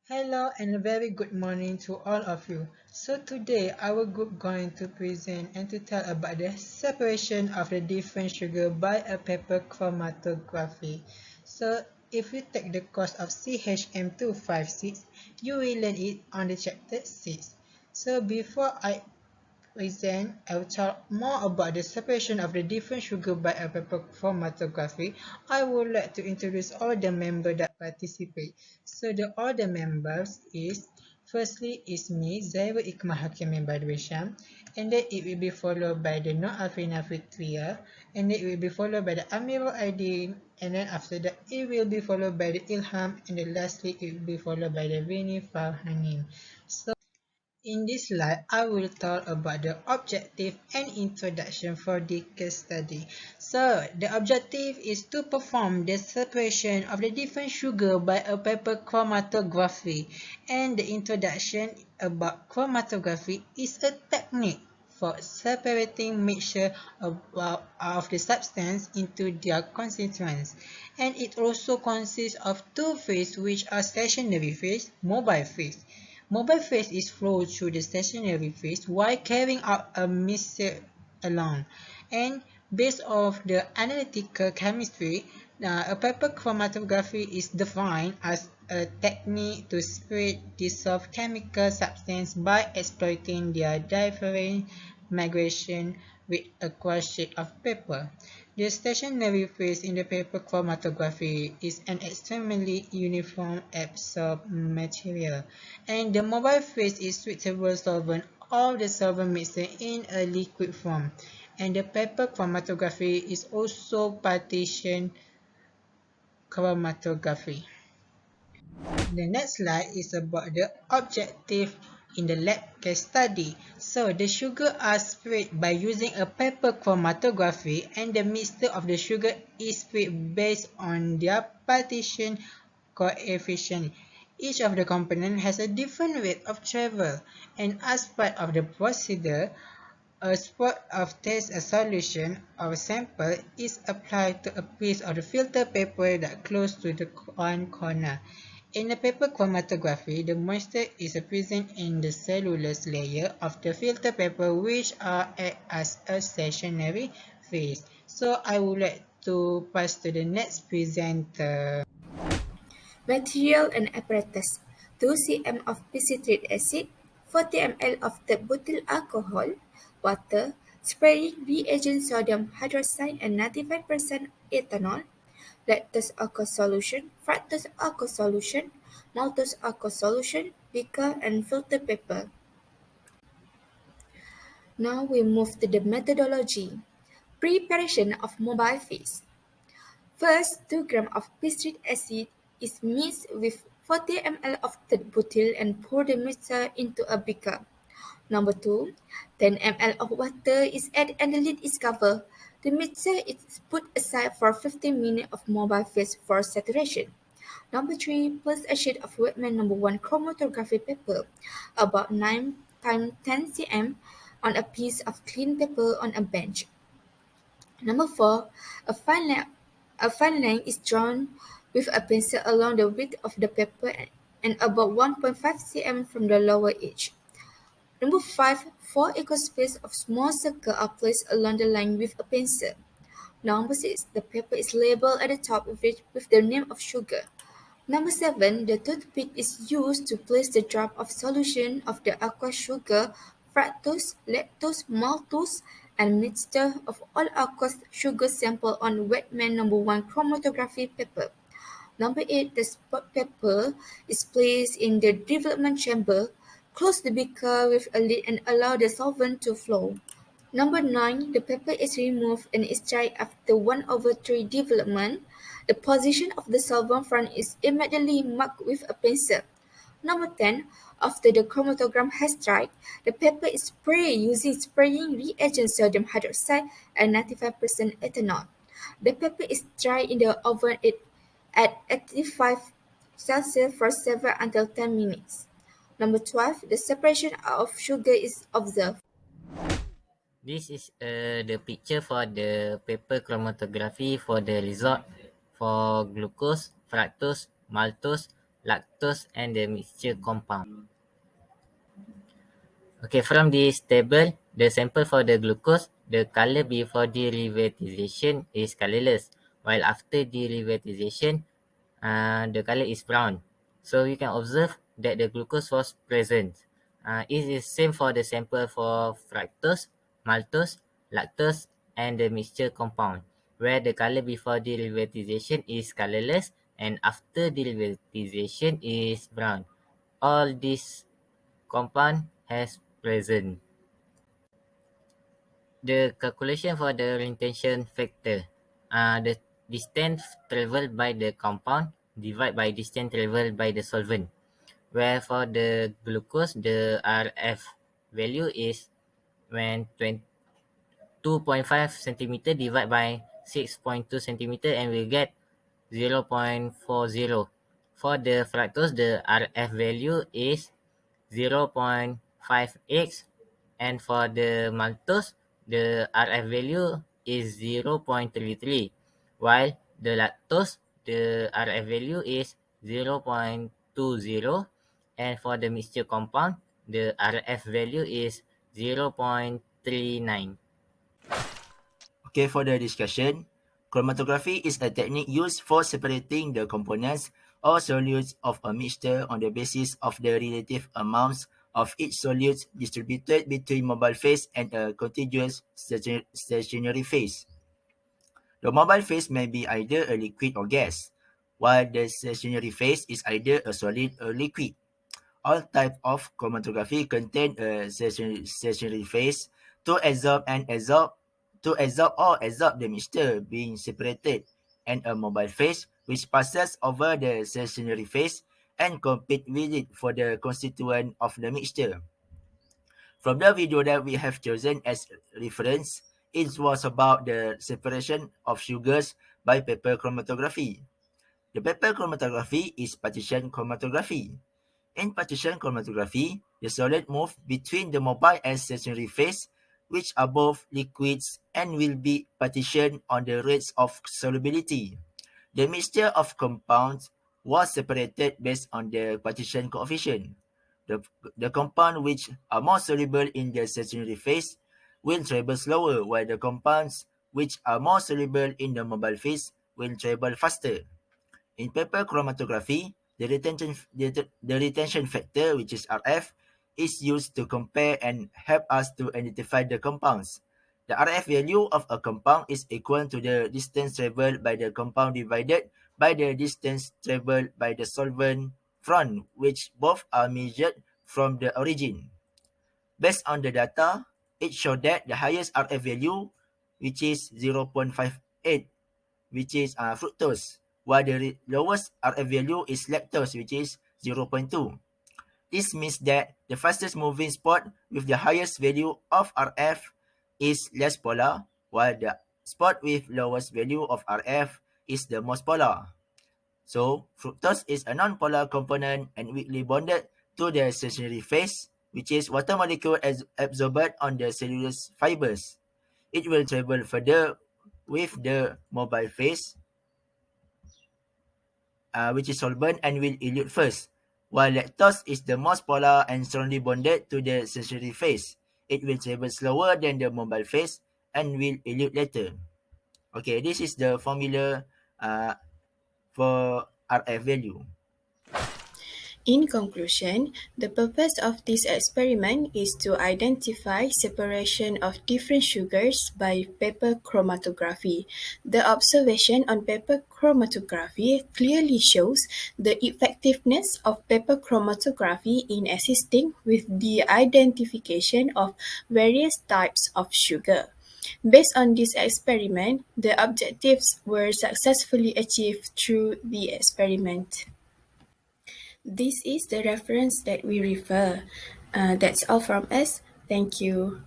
Hello and a very good morning to all of you. So today our group going to present and to tell about the separation of the different sugar by a paper chromatography. So if you take the course of CHM256, you will learn it on the chapter 6. So before I present, I will talk more about the separation of the different sugar by a paper chromatography. I would like to introduce all the members that participate. So all the members is firstly is me, Zairul Ikmah Hakim Badwisham, and then it will be followed by the No Alfina Fitria, and then it will be followed by the Amirul Aidin, and then after that it will be followed by the Ilham, and then lastly it will be followed by the Vini Farhanin. So in this slide, I will talk about the objective and introduction for the case study. So, the objective is to perform the separation of the different sugar by a paper chromatography. And the introduction about chromatography is a technique for separating mixture of the substance into their constituents. And it also consists of two phases, which are stationary phase, mobile phase. Mobile phase is flowed through the stationary phase while carrying out a mixture alone. And based off the analytical chemistry, a paper chromatography is defined as a technique to separate dissolved chemical substance by exploiting their different migration with a cross sheet of paper. The stationary phase in the paper chromatography is an extremely uniform absorbed material, and the mobile phase is suitable solvent or the solvent mixture in a liquid form. And the paper chromatography is also partition chromatography. The next slide is about the objective in the lab case study. So the sugar are sprayed by using a paper chromatography, and the mixture of the sugar is sprayed based on their partition coefficient. Each of the components has a different rate of travel, and as part of the procedure, a spot of test a solution or sample is applied to a piece of the filter paper that close to the one corner. In the paper chromatography, the moisture is present in the cellulose layer of the filter paper, which are act as a stationary phase. So I would like to pass to the next presenter. Material and apparatus: 2 cm of citric acid, 40 ml of third butyl alcohol, water, spraying reagent sodium hydroxide and 95% ethanol, lactose alcohol solution, fructose alcohol solution, maltose alcohol solution, beaker and filter paper. Now we move to the methodology. Preparation of mobile phase. First, 2 grams of citric acid is mixed with 40 ml of third butyl and pour the mixture into a beaker. Number 2, 10 ml of water is added and the lid is covered. The mixture is put aside for 15 minutes of mobile phase for saturation. Number 3, place a sheet of Whitman number 1 chromatography paper, about 9 times 10 cm, on a piece of clean paper on a bench. Number 4, a fine line is drawn with a pencil along the width of the paper and about 1.5 cm from the lower edge. Number 5, 4 equal spaces of small circles are placed along the line with a pencil. Number 6, the paper is labeled at the top with the name of sugar. Number 7, the toothpick is used to place the drop of solution of the aqueous sugar, fructose, lactose, maltose, and mixture of all aqueous sugar sample on Wetman number 1 chromatography paper. Number 8, the spot paper is placed in the development chamber. Close the beaker with a lid and allow the solvent to flow. Number 9, the paper is removed and is dried after 1/3 development. The position of the solvent front is immediately marked with a pencil. Number 10, after the chromatogram has dried, the paper is sprayed using spraying reagent sodium hydroxide and 95% ethanol. The paper is dried in the oven at 85 Celsius for 7 until 10 minutes. Number 12, the separation of sugar is observed. This is the picture for the paper chromatography for the result for glucose, fructose, maltose, lactose, and the mixture compound. Okay, from this table, the sample for the glucose, the color before derivatization is colorless, while after derivatization, the color is brown. So you can observe that the glucose was present. It is same for the sample for fructose, maltose, lactose, and the mixture compound, where the color before derivatization is colorless and after derivatization is brown. All these compound has present. The calculation for the retention factor, the distance traveled by the compound divided by distance traveled by the solvent. Where for the glucose, the RF value is when 2.5 centimeter divided by 6.2 centimeter and we get 0.40. For the fructose, the RF value is 0.5x, and for the maltose, the RF value is 0.33, while the lactose, the RF value is 0.20, and for the mixture compound, the RF value is 0.39. Okay, for the discussion, chromatography is a technique used for separating the components or solutes of a mixture on the basis of the relative amounts of each solute distributed between mobile phase and a contiguous stationary phase. The mobile phase may be either a liquid or gas, while the stationary phase is either a solid or liquid. All types of chromatography contain a stationary phase to absorb or absorb the mixture being separated, and a mobile phase which passes over the stationary phase and compete with it for the constituent of the mixture. From the video that we have chosen as reference, it was about the separation of sugars by paper chromatography. The paper chromatography is partition chromatography. In partition chromatography, the solid move between the mobile and stationary phase, which are both liquids and will be partitioned on the rates of solubility. The mixture of compounds was separated based on the partition coefficient. The, the compounds which are more soluble in the stationary phase will travel slower, while the compounds which are more soluble in the mobile phase will travel faster. In paper chromatography, the retention factor, which is RF, is used to compare and help us to identify the compounds. The RF value of a compound is equal to the distance traveled by the compound divided by the distance traveled by the solvent front, which both are measured from the origin. Based on the data, it showed that the highest RF value, which is 0.58, which is fructose, while the lowest RF value is lactose, which is 0.2. This means that the fastest moving spot with the highest value of RF is less polar, while the spot with lowest value of RF is the most polar. So, fructose is a non-polar component and weakly bonded to the stationary phase, which is water molecule absorbed on the cellulose fibers. It will travel further with the mobile phase, which is solvent and will elute first, while lactose is the most polar and strongly bonded to the stationary phase. It will travel slower than the mobile phase and will elute later. Okay, this is the formula for RF value. In conclusion, the purpose of this experiment is to identify separation of different sugars by paper chromatography. The observation on paper chromatography clearly shows the effectiveness of paper chromatography in assisting with the identification of various types of sugar. Based on this experiment, the objectives were successfully achieved through the experiment. This is the reference that we refer. That's all from us. Thank you.